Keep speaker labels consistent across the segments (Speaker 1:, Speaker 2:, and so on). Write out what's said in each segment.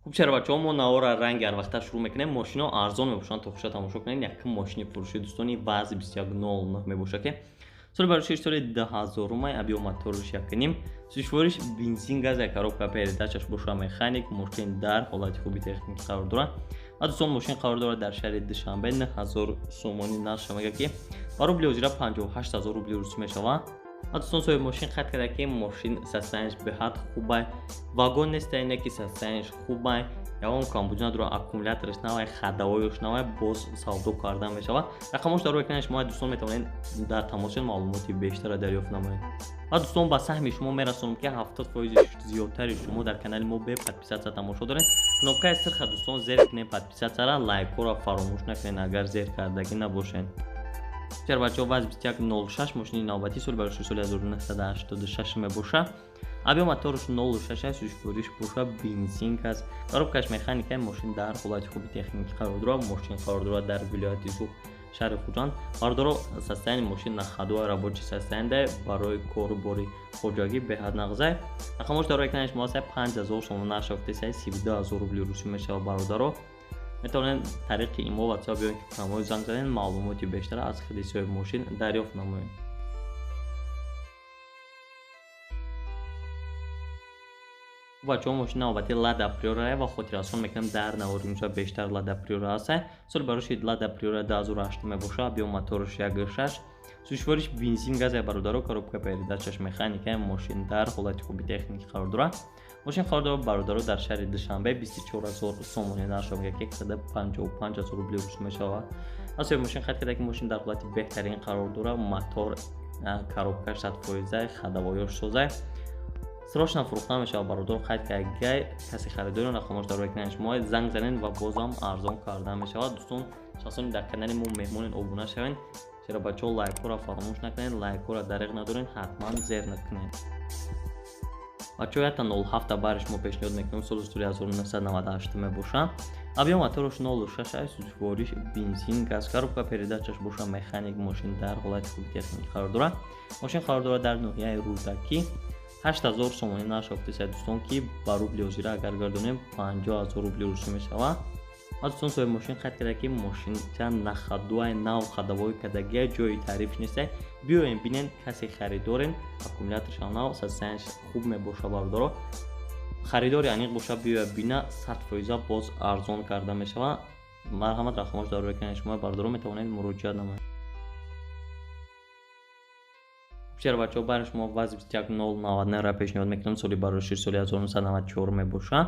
Speaker 1: خب چرا بچه‌ها ما نوار رنگ هر وقت شروع میکنیم ماشینا ارزان میباشن تا خوشا تماشا کنین یک ماشین فروشی دوستانی وضع 2109 میباشه که سال برای 6 سال 10000 май объем моторش якним сушвориш бензин газ як коробка передачаш боша механик машин дар ҳолати хуби техники қарор дорад ва дӯстон машин қарор дорад дар шаҳри душанбе 9000 сомонӣ нарх шавад ки ба рубли озира 58000 рубли рӯз мешавад ва дӯстон соҳиби машин қайд карда ки машин состояниеш беҳад хуб ай вагон нестаине ки состояниеш хуб ай ягон камбуҷа дора аккумуляториш навай хадавоёш навай боз савдо карда мешавад рақамош дар рӯи экрани шумо дӯстон метавонед дар тамошои маълумоти бештара дарёфт намоед ва дӯстон ба саҳми шумо мерасонам ки 70% зиёдтари шумо дар канали мо бе подписатсия тамошо доред кнопкаи сирха дӯстон зер кунед подписатсияра лайкҳоро фаромӯш накунед агар зер кардагӣ набошед чар бачаҳо ваз 2106 мошини навбатӣ соли барои 6 соли 1986 мебошад объем моториш 066 сушвориш боша бензин газ коробкаш механикаи мошин дар ҳолати хуби техники қарор дорад мошин қарор дорад дар вилояти зуғ шаҳри хуҷанд бардоро состояние мошин нахадои рабочий состояние барои корубори хоҷагӣ беҳад нағзай рақамош дар экрани шумо аст 5000 сомон нашафте 32000 рубли русӣ мешавад бародаро метавонед тариқи имо ватсап ё ки промои занг занед маълумоти бештар аз худи соҳиби мошин дарёфт намоед бачаҳо мошини навбати лада приора ва хотиррасон мекунем дар навори муша бештар лада приора аст соли бароши лада приора 2008 мебошад объем моториш 1.6 сушвориш бензин газе бародаро коробка передачаш механикаи мошин дар ҳолати хуби техники қарор дорад мошин қарор дорад бародаро дар шаҳри душанбе 24000 сомонӣ наршав 155000 рубли рӯз мешавад аз соҳиби мошин қайд карда ки мошин дар ҳолати беҳтарин қарор дорад мотор коробкаш 100% хадавоёш созай срочно фурӯхта мешавад бародаро қайд ки агар каси харидори рақамош дар рӯи экрани шумо занг занед ва бозам арзон карда мешавад дӯстон шахсони дар канали мо меҳмонед обуна шавед чаро бачаҳо лайкҳоро фаромӯш накунед лайкҳоро дариқ надоред ҳатман зер накунед бачаҳо ята 07 бари шумо пешниҳод мекунем соли 1998 мебошад объем моториш 066 сушвориш бензин газ коробка передачаш боша механик мошин дар ҳолати хуби техники қарор дорад мошин қарор дорад дар ноҳияи рӯдаки 8000 сомонӣ нашафтеся дӯстон ки ба рубли озира агар гардонем 50000 рубли русӣ мешавад ва дӯстон соҳиби мошин қайд карда ки мошинча нахадуай нав хадавои кадагия ҷои таъриф нестай биёем бинен касе харидорен аккумуляторша нав состояниеш хуб мебоша бародаро харидори аниқ боша биёя бина 100% боз арзон карда мешавад марҳамат рақамош дар рӯи экрани шумо бародаро метавонед муроҷиат намоед чаро бачаҳо бари шумо ваз 21099 пешниҳод мекунем соли барои 6 соли 1994 мебошад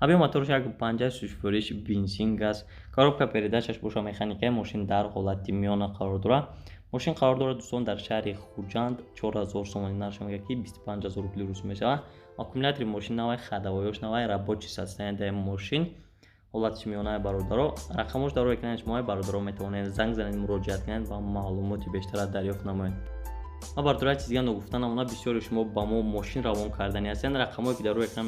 Speaker 1: объем моториш 1.5 сушвориш бензин газ коробка передачаш боша механикаи мошин дар ҳолати миёна қарор дорад мошин қарор дорад дӯстон дар шаҳри хуҷанд 4000 сомонӣ наршав ки 25000 рубли рӯз мешавад аккумулятори мошин навай хадавоёш навай рабочий состояние мошин ҳолати миёнаи бародаро рақамош дар рӯи экрани шумо бародаро метавонед занг занед муроҷиат кунед ва маълумоти бештара дарёфт намоед ва бардора чиз дига нагуфта намона бисёри шумо ба мо мошин равон кардани ҳастед рақамое ки дар рӯи экран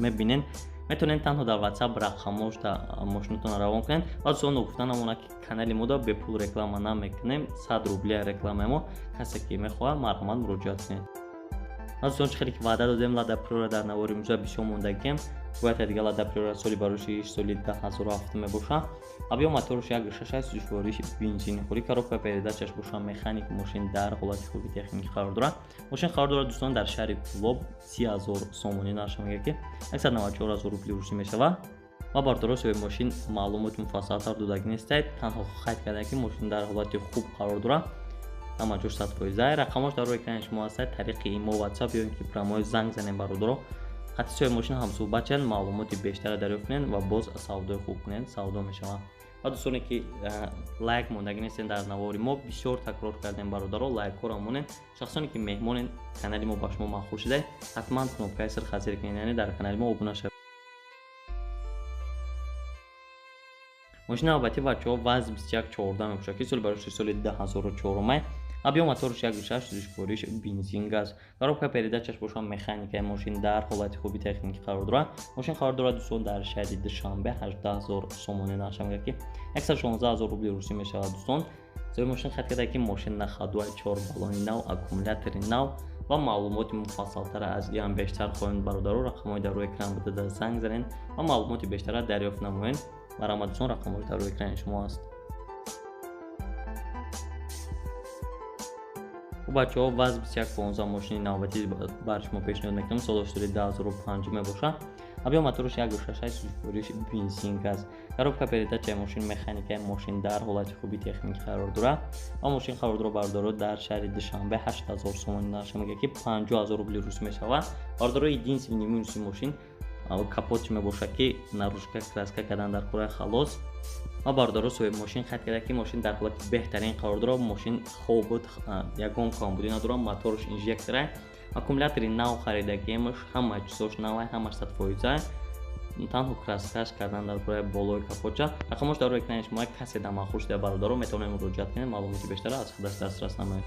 Speaker 1: мебинед метавонед танҳо дар ватсап рақамош дар мошинатон равон кунед ва дӯстон нагуфта намона ки канали мо бе пул реклама намекунем 100 рубли рекламаи мо касе ки мехоҳад марҳамат муроҷиат кунед ва дӯстон чӣ хеле ки ваъда додем лада приора дар навори муҷа бисёр мондагием гӯята дига лада приора соли барои 6 соли 2007 мебошад объем моториш 1.6 сушвориш бензини хури коробка передачаш боша механик мошин дар ҳолати хуби техники қарор дорад мошин қарор дорад дӯстон дар шаҳри кулоб 30000 сомонӣ наршав ки 144000 рубли русӣ мешавад ва бародаро соҳиби мошин маълумоти муфассалтар додагӣ нестед танҳо қайд карда ки мошин дар ҳолати хуб қарор дорад ҳамаҷош 100% рақамош дар рӯи экрани шумо аст тариқи имо ватсап ё ки промои занг занед бародаро хати соҳиби мошин ҳамсӯҳбат шавед маълумоти бештара дарёфт кунед ва боз савдои хуб кунед савдо мешавад ва дӯстоне ки лайк мондагӣ нестед дар навори мо бисёр такрор кардем бародаро лайкҳоро монед шахсоне ки меҳмонед канали мо ба шумо махур шуда ҳатман кнопкаи сирха зер кунед яъне дар канали мо обуна шавед мошини навбатӣ бачаҳо ваз 2114 мебошад ки соли барои 6 соли 2004 май объем моториш 1.6 сушвориш бензин газ коробка передачаш боша механикаи мошин дар ҳолати хуби техники қарор дорад мошин қарор дорад дӯстон дар шаҳри душанбе 18000 сомонӣ наршав ки 116000 рубли русӣ мешавад дӯстон соҳиби мошин қайд карда ки мошин нахадуай 4 баллони нав аккумулятори нав ва маълумоти муфассалтара аз ин бештар хоҳем бародаро рақамҳои дар рӯи экран буда дар занг занед ва маълумоти бештара дарёфт намоед. Марҳамат дӯстон, рақамҳои дар рӯи экрани шумо аст. бачаҳо ваз 2115 мошини навбатӣ бар шумо пешниҳод мекунам. Соли оштори 2005 мебошад. Авио моторош 1.6 сӯзишвориш бензин газ. Коробка передачаи мошин механикаи мошин дар ҳолати хуби техникӣ қарор дорад ва мошин хавордоро бардоро дар шаҳри Душанбе 8000 сомон нақш мегӯяд ки 50000 рубли рус мешавад. Бардоро единственный минуси мошин капотиш мебошад ки наружка краска кардан дар кораи халос ва бардоро соҳиби мошин хат карда ки мошин дар ҳолати беҳтарин қарор дорад. мошин хобуд ягон камбудӣ надорад. моторош инжектора аккумулятори нав харидагиемаш ҳамаи чизош навай, ҳамаш 100%. танҳо краскаш кардан дар кораи болои капотча. рақамош дар рӯи экрани шумо. касе дар махрӯш дар бародаро метавонед муроҷиат кунед. маълумоти бештара аз худаш дастрас намоед.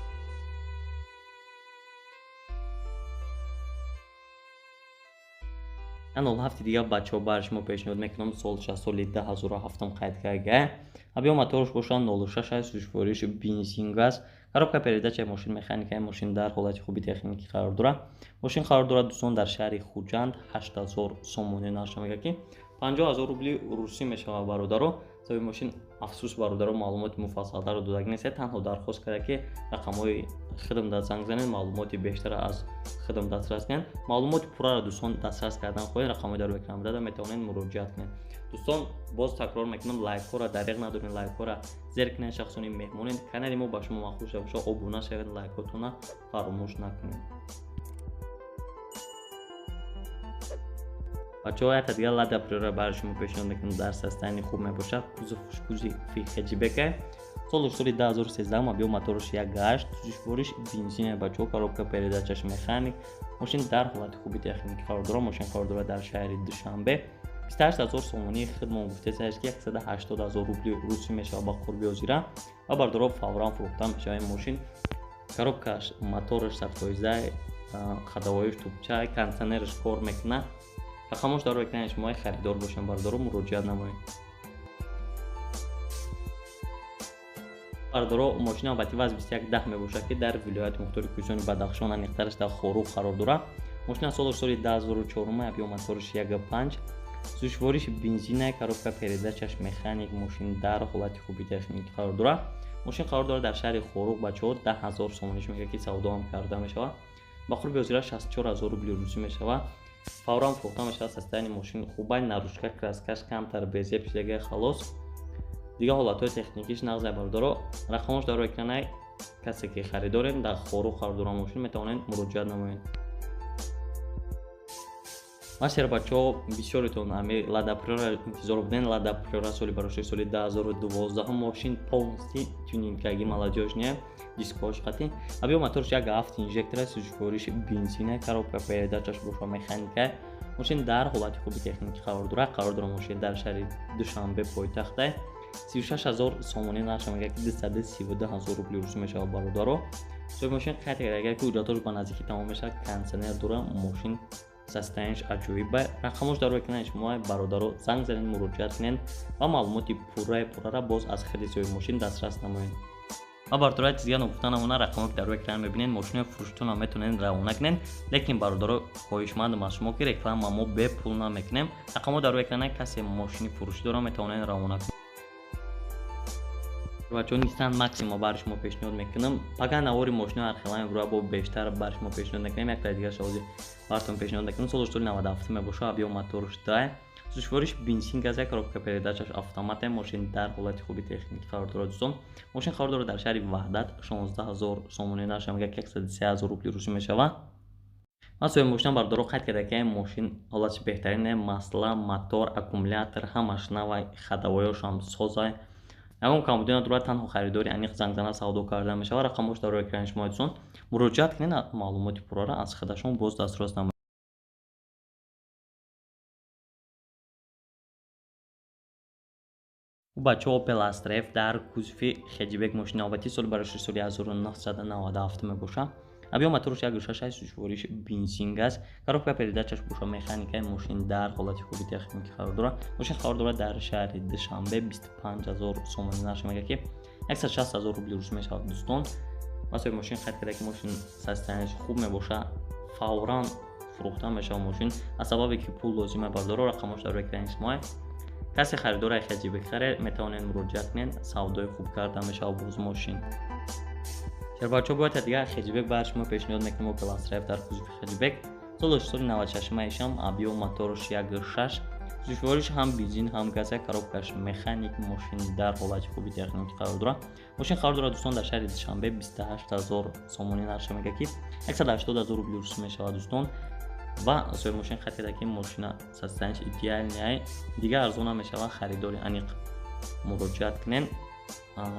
Speaker 1: анол ҳафти дигар бачаҳо бари шумо пешниҳод мекунам. соли 2007 қайд карда. авио моторош бошад 066 сӯзишвориш бензин газ. коробка передачаи мошин механикаи мошин дар ҳолати хуби техникӣ қарор дорад. мошин қарор дорад дӯстон дар шаҳри хуҷанд 8000 сомони нақш мегӯяд ки 50000 рубли русӣ мешавад. бародаро соҳиби мошин афсӯс бародаро маълумоти муфассалтаро додаг нестед. танҳо дархост карда ки рақамҳои хидмат занг занед, маълумоти бештара аз хидмат дастрас кунед. маълумоти пурраро дӯстон дастрас кардан хоҳед. рақамҳои дар рӯи экран буда метавонед муроҷиат кунед. дӯстон боз такрор мекунам, лайкҳоро дариқ надоред, лайкҳоро зер кунед. шахсони меҳмонед, канали мо ба шумо махсус бошад, обуна шавед, лайкҳотонро фаромӯш накунед. бачаҳо як дигар лада приора бари шумо пешниҳод мекунам. дар состоянии хуб мебошад. кузови хеҷибека. соли оштори 2013 авио моторош 1.8 сӯзишвориш бензин бачаҳо. коробка передачаш механик. мошин дар ҳолати хуби техникӣ қарор дорад. мошин қарор дорад дар шаҳри Душанбе. 28000 сомонии хидмат гуфтесаш ки 180000 рубли русӣ мешавад ба қурби озира ва бардоро фавран фурӯхта мешавад. мошин коробкаш мотораш 100%, ходовоиш тӯбча, кондитсионераш кор мекунад. рақамош дар рӯи экрани шумо. харидор бошем, бардоро муроҷиат намоед. бардоро мошини албатти ваз 2110 мебошад ки дар вилояти мухтори кӯҳистони Бадахшон аниқтараш дар Хорух қарор дорад. мошина соли 2004 авио моторош 1.5 сӯзишвориш бензина. коробка передачаш механик. мошин дар ҳолати хуби техникӣ қарор дорад. мошин қарор дорад дар шаҳри Хорух. бачаҳо 10000 сомониш мегӯяд ки савдо ҳам карда мешавад. ба қурби озира 64000 рубли русӣ мешавад. фавран фурӯхта мешавад. состоянии мошин хубай, наружка краскаш камтар безе пишидаги халос. дигар ҳолатҳои техникиш нағзай бародаро. рақамош дар рӯи экрана. касе ки харидоред дар Хорух қарор дорад мошин, метавонед муроҷиат намоед. машер бачаҳо, бисёритон ами лада приора интизор будем. лада приора соли бароши соли 2012 мошин полностью тюнингкаги молодёж не дискош қати. авио моторош 1.7 инжектора сӯзишвориш бензина. коробка передачаш боша механика. мошин дар ҳолати хуби техникӣ қарор дорад. қарор дорад мошин дар шаҳри Душанбе пойтахта 36000 сомони нақш мегӯяд ки 232000 рубли русӣ мешавад. бародаро соҳиби мошин қайд кард агар ки ҳуҷҷатош ба наздикӣ тамом мешавад, кондитсионер дорад. мошин состояниш аҷоиба. рақамош дар рӯи экрани шумо. бародаро занг занед, муроҷиат кунед ва маълумоти пуррара боз аз хиди соҳиби мошин дастрас намоед. ва бартураи чизга нуфта намона рақамҳои дар рӯи экран мебинед. мошини фурӯштонро метавонед равона кунед. лекин бародаро хоҳишмандам аз шумо ки реклама мо бепул намекунем. рақамҳо дар рӯи экрана. касе мошини фурӯшӣ дорад, метавонед равона кунед. бачаҳо Nissan Maxima бари шумо пешниҳод мекунам. паган навори мошини архилани гурӯҳ бо бештар бари шумо пешниҳод мекунем. як дигар шавози бартон пешниҳод мекунам. соли 97 мебошад. авио моторош 2 сӯзишвориш бензин газ. коробка передачаш автомате. мошин дар ҳолати хуби техникӣ қарор дорад. дӯстон мошин қарор дорад дар шаҳри Ваҳдат 16000 сомони нақш мегӯяд ки 103000 рубли русӣ мешавад. ва соҳиби мошин бардоро қайд карда ки мошин ҳолати беҳтарин е. масла, мотор, аккумулятор ҳамаш навай, ходовоёшам созай. ягон камбудӣ надорад. танҳо харидори аниқ зангзана савдо карда мешавад. рақамош дар рӯи экрани шумо дӯстон. муроҷиат кунед. маълумоти пуррара аз худашон боз дастрас намоед. бачаҳо Opel Astra F дар кузови хеҷибек мошини навбатӣ соли бароши соли 1997 мебошад. авио моторош 1.6 сӯзишвориш бензин газ. коробка передачаш боша механикаи мошин дар ҳолати хуби техникӣ қарор дорад. мошин қарор дорад дар шаҳри Душанбе 25000 сомони нақш мегӯяд ки 160000 рубли рус мешавад. дӯстон масои мошин хат карда ки мошин состояниеш хуб мебоша, фавран фурӯхта мешавад мошин аз сабабе ки пул лозима бардору рақамош дар экрани шумо. касе харидори хеҷи бихаре метавонед муроҷиат кунед, савдои хуб карда мешавад боз мошин. Шербачо бояд дига хеҷибек бар шумо пешниҳод мекунем Opel Astra дар кузови хеҷибек. Соли 96 маишам объем моторш 1.6, сӯзишвориш ҳам бензин ҳам газ, коробкаш механик, мошин дар ҳолати хуби техникӣ қарор дорад. Мошин қарор дорад дӯстон дар шаҳри Душанбе 28000 сомонӣ нарша мега ки 180000 рубли рус мешавад дӯстон. ва соҳиби мошин хат карда ки мошина состояниеш идеалияй, дига арзона мешавад, харидори аниқ муроҷиат кунед.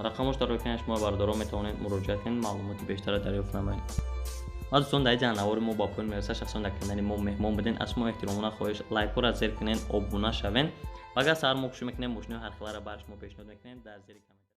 Speaker 1: рақамош дар экрани шумо бардорон метавонед муроҷиат кунед, маълумоти бештара дарёфт намоед. ва дӯстон дар ҷа навори мо ба поён мерасад, шахсон дар канали мо меҳмон буден, аз шумо эҳтиромона хоҳиш лайкҳоро зер кунед, обуна шавен ва агар сар мо кӯшиш мекунем мошинои ҳар хелара бар шумо пешниҳод мекунем дар зери